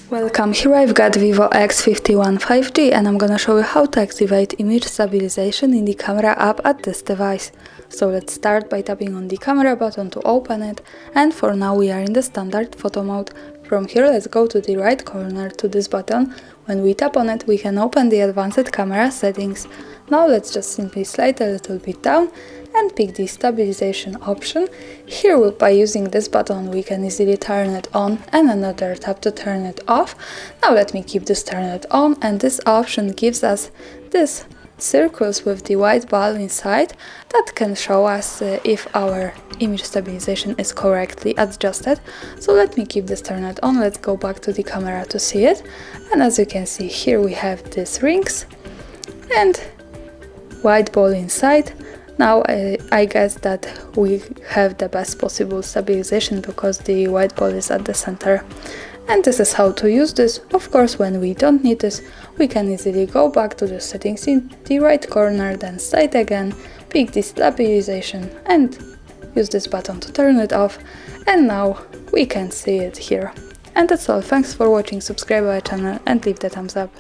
Welcome, here I've got VIVO X51 5G and I'm gonna show you how to activate image stabilization in the camera app at this device. So let's start by tapping on the camera button to open it, and for now we are in the standard photo mode. From here let's go to the right corner to this button. When we tap on it we can open the advanced camera settings. Now let's just simply slide a little bit down and pick the stabilization option. Here by using this button we can easily turn it on and another tap to turn it off. Now let me keep this turned on, and this option gives us this circles with the white ball inside that can show us if our image stabilization is correctly adjusted. So let me keep this turned on. Let's go back to the camera to see it, and as you can see here we have these rings and white ball inside. Now I guess that we have the best possible stabilization because the white ball is at the center. And this is how to use this. Of course, when we don't need this, we can easily go back to the settings in the right corner, then slide again, pick the stabilization and use this button to turn it off. And now we can see it here. And that's all. Thanks for watching, subscribe our channel and leave the thumbs up.